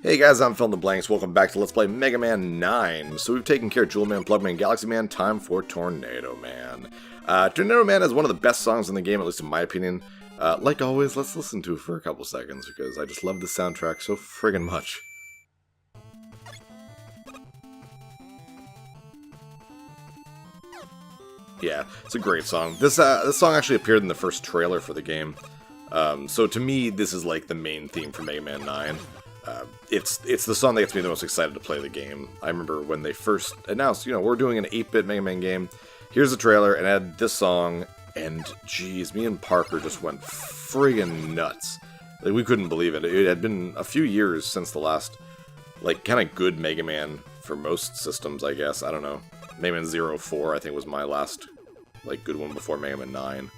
Hey guys, I'm PhilInTheBlanks. Welcome back to Let's Play Mega Man 9. So we've taken care of Jewel Man, Plug Man, Galaxy Man. Time for Tornado Man. Tornado Man is one of the best songs in the game, at least in my opinion. Like always, let's listen to it for a couple seconds because I just love the soundtrack so friggin' much. Yeah, it's a great song. This song actually appeared in the first trailer for the game. So to me, this is like the main theme for Mega Man 9. It's the song that gets me the most excited to play the game. I remember when they first announced, we're doing an 8-bit Mega Man game. Here's the trailer, and it had this song, and geez, me and Parker just went friggin' nuts. Like, we couldn't believe it. It had been a few years since the last, like, kind of good Mega Man for most systems, I guess. I don't know. Mega Man 04, I think, was my last, like, good one before Mega Man 9,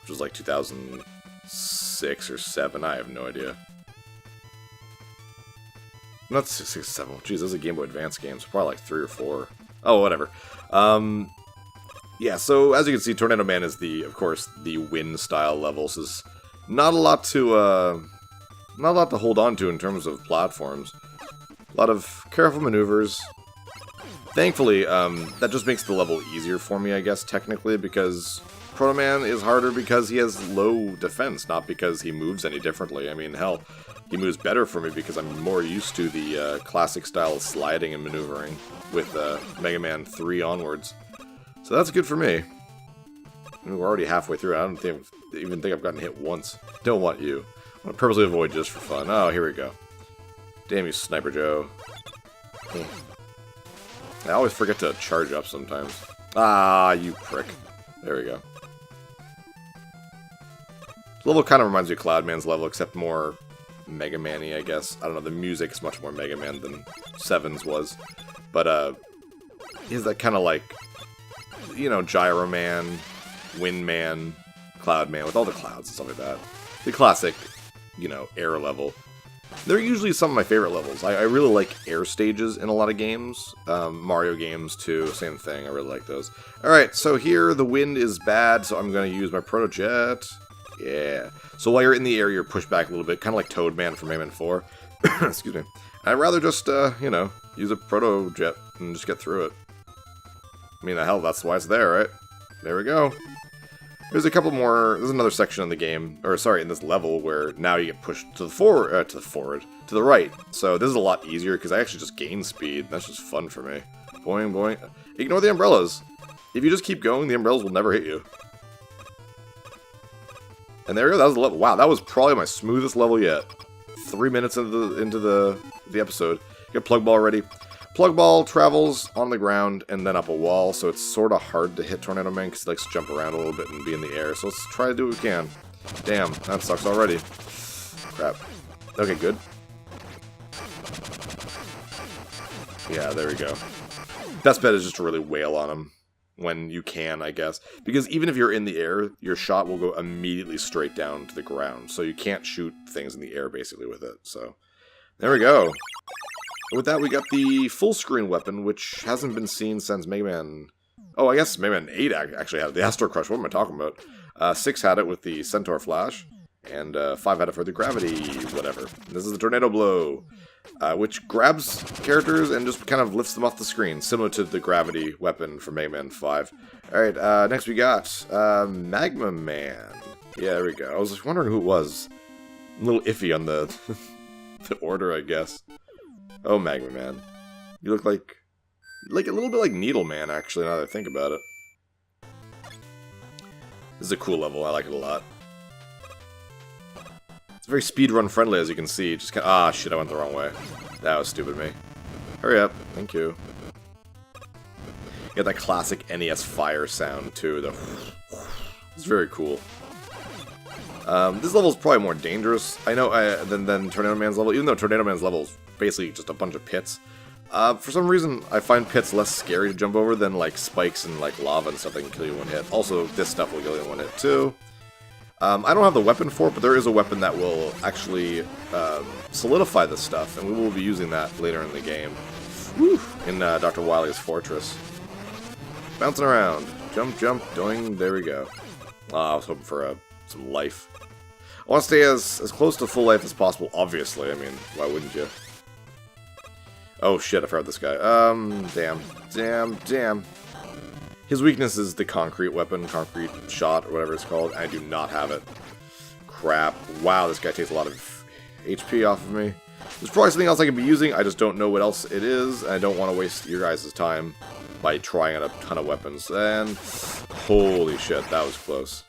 which was, like, 2006 or 7. I have no idea. Not 6, 7. Jeez, those are Game Boy Advance games. Probably like 3 or 4. Oh, whatever. Yeah, so as you can see, Tornado Man is of course, the win style level. So there's not a lot to hold on to in terms of platforms. A lot of careful maneuvers. Thankfully, that just makes the level easier for me, I guess, technically, because Proto Man is harder because he has low defense, not because he moves any differently. I mean, hell, he moves better for me because I'm more used to the classic style of sliding and maneuvering with Mega Man 3 onwards. So that's good for me. I mean, we're already halfway through. I don't even think I've gotten hit once. Don't want you. I want to purposely avoid just for fun. Oh, here we go. Damn you, Sniper Joe. I always forget to charge up sometimes. Ah, you prick. There we go. This level kind of reminds me of Cloud Man's level, except more Mega Man-y, I guess. I don't know, the music is much more Mega Man than 7's was. But, is that kind of like, Gyro Man, Wind Man, Cloud Man, with all the clouds and stuff like that. The classic, air level. They're usually some of my favorite levels. I really like air stages in a lot of games. Mario games, too, same thing. I really like those. Alright, so here the wind is bad, so I'm going to use my Proto Jet. Yeah. So while you're in the air, you're pushed back a little bit, kind of like Toad Man from Mega Man 4. Excuse me. I'd rather just, use a Proto Jet and just get through it. I mean, the hell, that's why it's there, right? There we go. There's a couple more. There's another section in the game, or sorry, in this level where now you get pushed to the right. So this is a lot easier because I actually just gain speed. That's just fun for me. Boing, boing. Ignore the umbrellas. If you just keep going, the umbrellas will never hit you. And there we go. That was the level. Wow, that was probably my smoothest level yet. 3 minutes into the episode. Get Plug Ball ready. Plug Ball travels on the ground and then up a wall, so it's sort of hard to hit Tornado Man because he likes to jump around a little bit and be in the air. So let's try to do what we can. Damn, that sucks already. Crap. Okay, good. Yeah, there we go. Best bet is just to really wail on him when you can, I guess. Because even if you're in the air, your shot will go immediately straight down to the ground. So you can't shoot things in the air, basically, with it. So, there we go. With that, we got the full-screen weapon, which hasn't been seen since Mega Man... Oh, I guess Mega Man 8 actually had it. The Astro Crush, what am I talking about? 6 had it with the Centaur Flash, and 5 had it for the Gravity whatever. This is the Tornado Blow, which grabs characters and just kind of lifts them off the screen, similar to the Gravity weapon from Mega Man 5. Alright, next we got Magma Man. Yeah, there we go. I was just wondering who it was. I'm a little iffy on the, the order, I guess. Oh, Magma Man. You look like a little bit like Needle Man, actually, now that I think about it. This is a cool level. I like it a lot. It's very speedrun friendly, as you can see. Just ah, shit, I went the wrong way. That was stupid of me. Hurry up. Thank you. You got that classic NES fire sound, too. It's very cool. This level is probably more dangerous, I know, than Tornado Man's level, even though Tornado Man's level is basically just a bunch of pits. For some reason, I find pits less scary to jump over than, like, spikes and, like, lava and stuff that can kill you in one hit. Also, this stuff will kill you in one hit, too. I don't have the weapon for it, but there is a weapon that will actually solidify this stuff, and we will be using that later in the game. Woo! In Dr. Wily's fortress. Bouncing around. Jump, jump, doing, there we go. I was hoping for some life. I want to stay as close to full life as possible, obviously. I mean, why wouldn't you? Oh shit, I forgot this guy. Damn. His weakness is the concrete weapon, concrete shot, or whatever it's called. I do not have it. Crap. Wow, this guy takes a lot of HP off of me. There's probably something else I could be using, I just don't know what else it is, and I don't want to waste your guys' time by trying out a ton of weapons. And holy shit, that was close.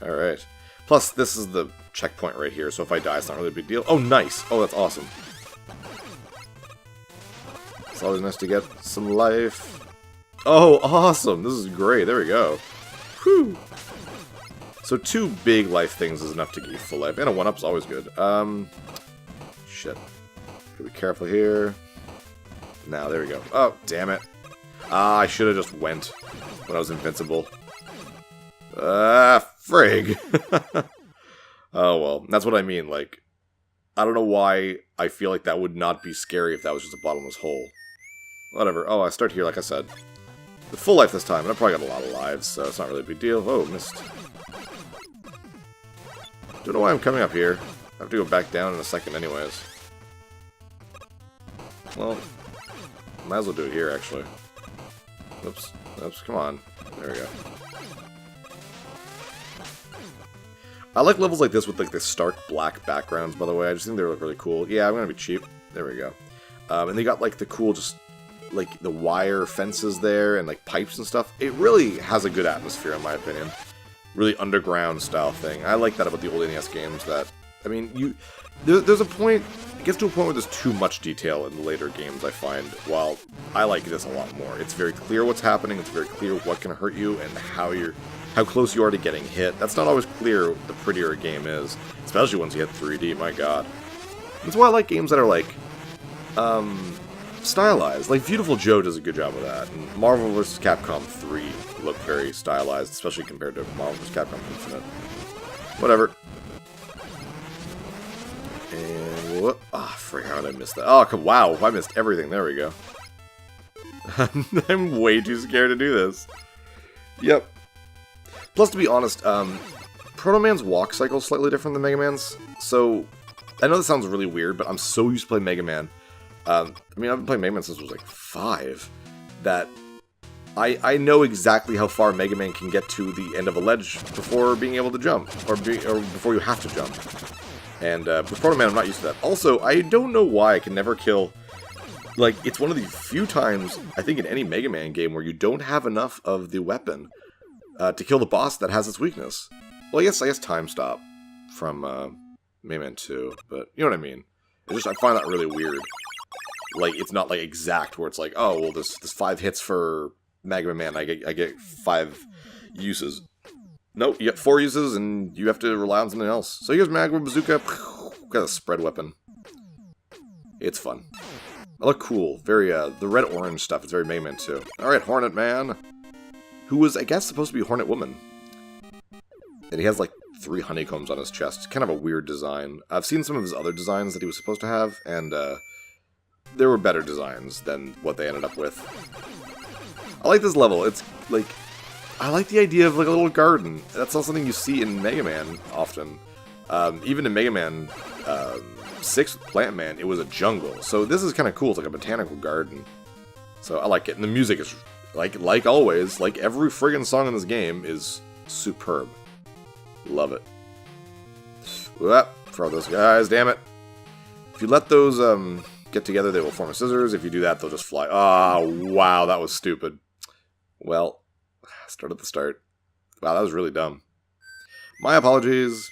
Alright. Plus, this is the checkpoint right here, so if I die, it's not really a big deal. Oh, nice! Oh, that's awesome. It's always nice to get some life. Oh, awesome! This is great. There we go. Whew! So 2 big life things is enough to get you full life, and a 1-up's always good. Shit. Gotta be careful here. Now, there we go. Oh, damn it. Ah, I should have just went when I was invincible. Frig. Oh, well. That's what I mean, like, I don't know why I feel like that would not be scary if that was just a bottomless hole. Whatever. Oh, I start here, like I said. With full life this time, and I've probably got a lot of lives, so it's not really a big deal. Oh, missed. Don't know why I'm coming up here. I have to go back down in a second anyways. Well, might as well do it here, actually. Oops. Oops, come on. There we go. I like levels like this with like the stark black backgrounds, by the way. I just think they look really cool. Yeah, I'm gonna be cheap. There we go. And they got like the cool, just like the wire fences there and like pipes and stuff. It really has a good atmosphere, in my opinion. Really underground style thing. I like that about the old NES games. That, I mean, there's a point. It gets to a point where there's too much detail in the later games, I find. While I like this a lot more. It's very clear what's happening. It's very clear what can hurt you and how close you are to getting hit. That's not always clear the prettier a game is, especially once you hit 3D, my god. That's why I like games that are like, stylized. Like, Beautiful Joe does a good job of that, and Marvel vs. Capcom 3 looked very stylized, especially compared to Marvel vs. Capcom Infinite. Whatever. And what? Ah, frick, how did I miss that? Oh, wow, I missed everything. There we go. I'm way too scared to do this. Yep. Plus, to be honest, Proto Man's walk cycle is slightly different than Mega Man's, so I know this sounds really weird, but I'm so used to playing Mega Man. I mean, I've been playing Mega Man since I was like 5, that I know exactly how far Mega Man can get to the end of a ledge before being able to jump, or before you have to jump. And with Proto Man, I'm not used to that. Also, I don't know why I can never kill. Like, it's one of the few times, I think, in any Mega Man game where you don't have enough of the weapon to kill the boss that has its weakness. Well, I guess Time Stop from Mega Man 2, but you know what I mean. It's just, I find that really weird. Like, it's not like exact where it's like, oh, well, there's 5 hits for Mega Man, I get 5 uses. Nope, you get 4 uses and you have to rely on something else. So here's Magma Bazooka. Got a spread weapon. It's fun. I look cool. Very, the red-orange stuff is very Mega Man 2. Alright, Hornet Man. Who was, I guess, supposed to be Hornet Woman. And he has, like, 3 honeycombs on his chest. Kind of a weird design. I've seen some of his other designs that he was supposed to have, and, there were better designs than what they ended up with. I like this level. It's, like, I like the idea of, like, a little garden. That's not something you see in Mega Man often. Even in Mega Man 6 with Plant Man, it was a jungle. So this is kind of cool. It's like a botanical garden. So I like it. And the music is, like always, like every friggin' song in this game is superb. Love it. For those guys, damn it. If you let those get together, they will form a scissors. If you do that, they'll just fly. Oh, wow, that was stupid. Well, start at the start. Wow, that was really dumb. My apologies.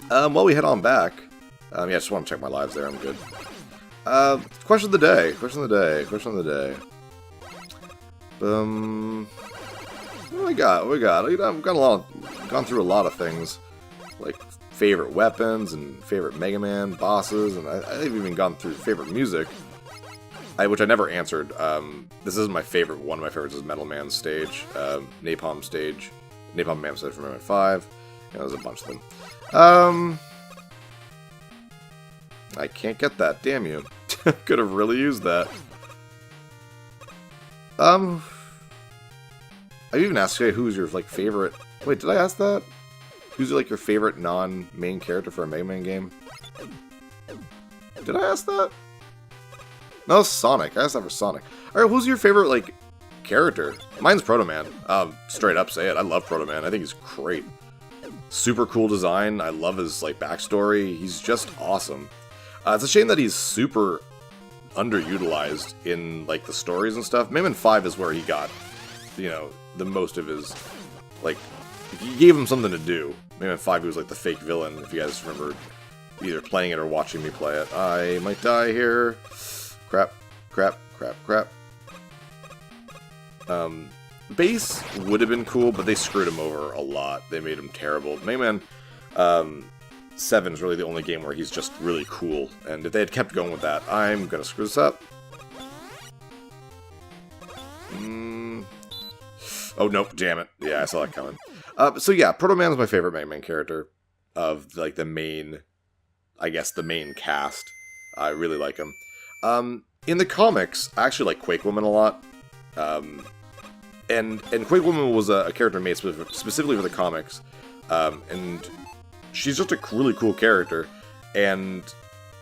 While we head on back, yeah, I just want to check my lives there. I'm good. Question of the day. Question of the day. Question of the day. What we got? What we got? I've gone through a lot of things, like favorite weapons and favorite Mega Man bosses, and I've even gone through favorite music, which I never answered. This isn't my favorite. One of my favorites is Metal Man's stage, Napalm stage, Napalm Man stage from Mega Man 5. Yeah, there's a bunch of them. I can't get that. Damn you! Could have really used that. I even asked you who's your like favorite. Wait, did I ask that? Who's like your favorite non-main character for a Mega Man game? Did I ask that? No, Sonic. I asked that for Sonic. Alright, who's your favorite, like, character? Mine's Proto Man. Straight up say it. I love Proto Man. I think he's great. Super cool design. I love his, like, backstory. He's just awesome. It's a shame that he's super underutilized in, like, the stories and stuff. Mega Man 5 is where he got, you know, the most of his, like, he gave him something to do. Mega Man 5, he was, like, the fake villain, if you guys remember either playing it or watching me play it. I might die here. Crap, crap, crap, crap. Bass would have been cool, but they screwed him over a lot. They made him terrible. Mega Man 7 is really the only game where he's just really cool. And if they had kept going with that, I'm gonna screw this up. Oh, nope, damn it. Yeah, I saw that coming. So yeah, Proto Man is my favorite Mega Man character of, like, the main, I guess, the main cast. I really like him. In the comics, I actually like Quake Woman a lot. And Quake Woman was a character made specifically for the comics. And she's just a really cool character. And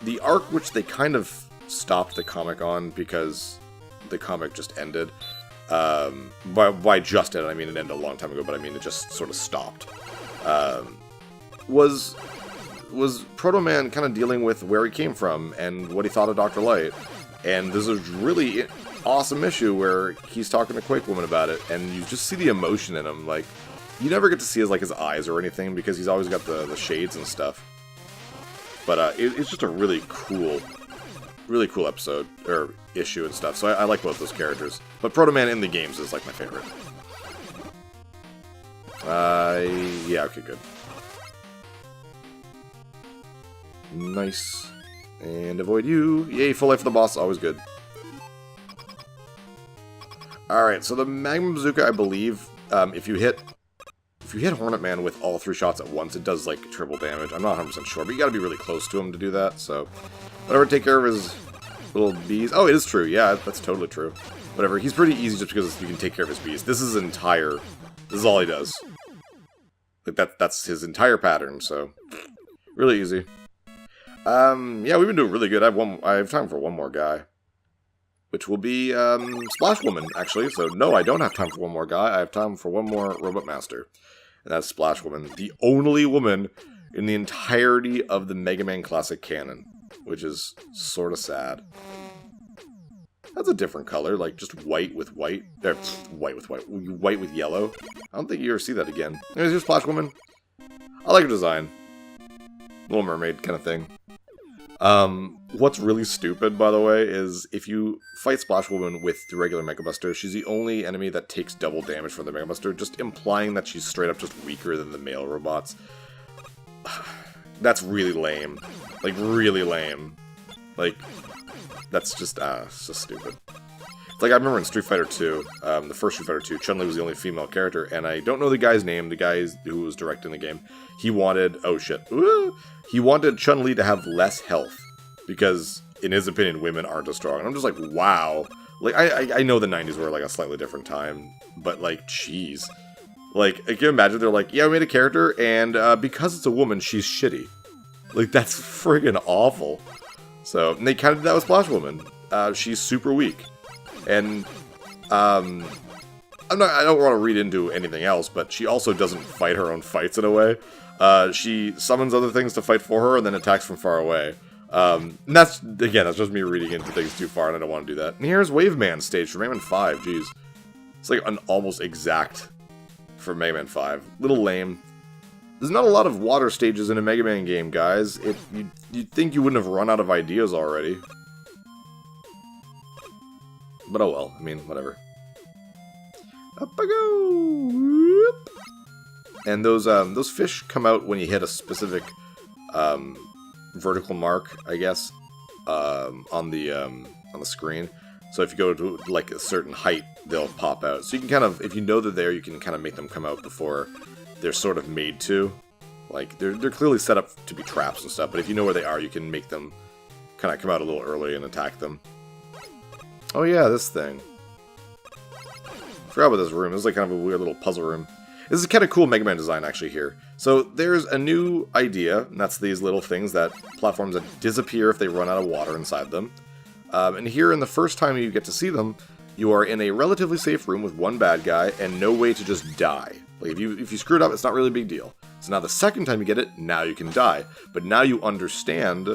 the arc which they kind of stopped the comic on because the comic just ended. By just ended, I mean it ended a long time ago, but I mean it just sort of stopped. Was Proto Man kind of dealing with where he came from and what he thought of Dr. Light. And there's a really awesome issue where he's talking to Quake Woman about it, and you just see the emotion in him. Like, you never get to see his eyes or anything because he's always got the shades and stuff. But it's just a really cool episode or issue and stuff. So I like both those characters. But Proto Man in the games is like my favorite. Yeah, okay, good. Nice. And avoid you. Yay, full life for the boss, always good. Alright, so the Magma Bazooka, I believe, if you hit Hornet Man with all 3 shots at once, it does, like, triple damage. I'm not 100% sure, but you gotta be really close to him to do that, so... Whatever, take care of his little bees. Oh, it is true, yeah, that's totally true. Whatever, he's pretty easy just because you can take care of his bees. This is all he does. Like, that's his entire pattern, so... Really easy. Yeah, we've been doing really good. I have time for one more guy. Which will be, Splash Woman, actually. So, no, I don't have time for one more guy. I have time for one more Robot Master. And that's Splash Woman. The only woman in the entirety of the Mega Man Classic canon. Which is sort of sad. That's a different color. Like, just white with white. White with yellow. I don't think you ever see that again. Anyways, here's Splash Woman. I like her design. Little Mermaid kind of thing. What's really stupid, by the way, is if you fight Splash Woman with the regular Mega Buster, she's the only enemy that takes double damage from the Mega Buster, just implying that she's straight up just weaker than the male robots. That's really lame. Like, really lame. Like, that's just, it's just stupid. It's like, I remember in Street Fighter 2, the first Street Fighter 2, Chun-Li was the only female character, and I don't know the guy's name, the guy who was directing the game. He wanted, oh shit, he wanted Chun-Li to have less health, because, in his opinion, women aren't as strong. And I'm just like, wow. Like, I know the 90s were, like, a slightly different time, but, like, jeez. Like, can you imagine, they're like, yeah, we made a character, and because it's a woman, she's shitty. Like, that's friggin' awful. So, and they kind of did that with Splash Woman. She's super weak. And, I don't want to read into anything else, but she also doesn't fight her own fights in a way. She summons other things to fight for her and then attacks from far away. And that's just me reading into things too far, and I don't want to do that. And here's Wave Man stage for Mega Man 5, jeez. It's like an almost exact for Mega Man 5. Little lame. There's not a lot of water stages in a Mega Man game, guys. You'd think you wouldn't have run out of ideas already. But oh well, I mean, whatever. Up I go! Whoop. And those fish come out when you hit a specific vertical mark, I guess, on the screen. So if you go to like a certain height, they'll pop out. So you can kind of, if you know they're there, you can kind of make them come out before they're sort of made to. Like they're clearly set up to be traps and stuff. But if you know where they are, you can make them kind of come out a little early and attack them. Oh yeah, this thing. Forgot about this room. This is like kind of a weird little puzzle room. This is kind of cool Mega Man design actually here. So there's a new idea, and that's these little things that platforms that disappear if they run out of water inside them. And here, in the first time you get to see them, you are in a relatively safe room with one bad guy and no way to just die. Like if you screw it up, it's not really a big deal. So now the second time you get it, now you can die. But now you understand...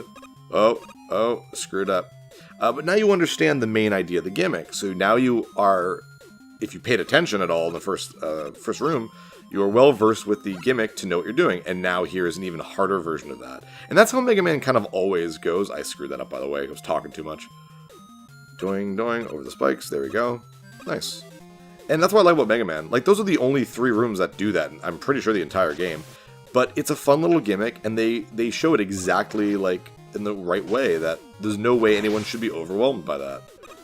Oh, screwed up. But now you understand the main idea of the gimmick. So now you are, if you paid attention at all in the first room, you are well versed with the gimmick to know what you're doing. And now here is an even harder version of that. And that's how Mega Man kind of always goes. I screwed that up, by the way. I was talking too much. Doing, over the spikes. There we go. Nice. And that's what I like about Mega Man. Like, those are the only 3 rooms that do that. I'm pretty sure the entire game. But it's a fun little gimmick, and they show it exactly, like, in the right way, that there's no way anyone should be overwhelmed by that.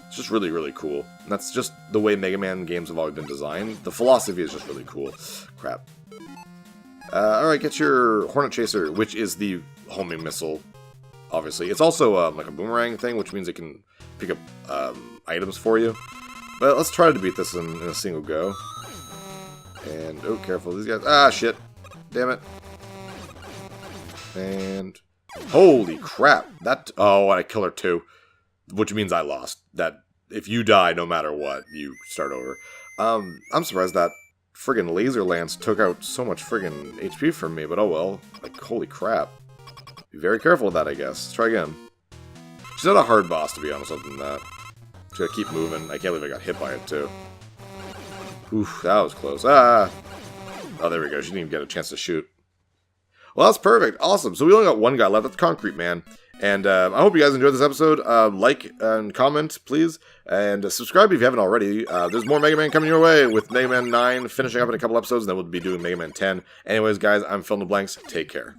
It's just really, really cool. And that's just the way Mega Man games have always been designed. The philosophy is just really cool. Crap. Alright, get your Hornet Chaser, which is the homing missile, obviously. It's also like a boomerang thing, which means it can pick up items for you. But let's try to beat this in a single go. And, oh, careful, these guys. Ah, shit. Damn it. And... holy crap. That... oh, and I kill her too. Which means I lost. That if you die, no matter what, you start over. I'm surprised that friggin' Laser Lance took out so much friggin' HP from me, but oh well. Like, holy crap. Be very careful with that, I guess. Let's try again. She's not a hard boss, to be honest, other than that. Just gotta keep moving. I can't believe I got hit by it, too. Oof, that was close. Ah! Oh, there we go. She didn't even get a chance to shoot. Well, that's perfect. Awesome. So we only got one guy left. That's Concrete Man. And I hope you guys enjoyed this episode. Like and comment, please. And subscribe if you haven't already. There's more Mega Man coming your way with Mega Man 9 finishing up in a couple episodes. And then we'll be doing Mega Man 10. Anyways, guys, I'm PhilInTheBlanks. Take care.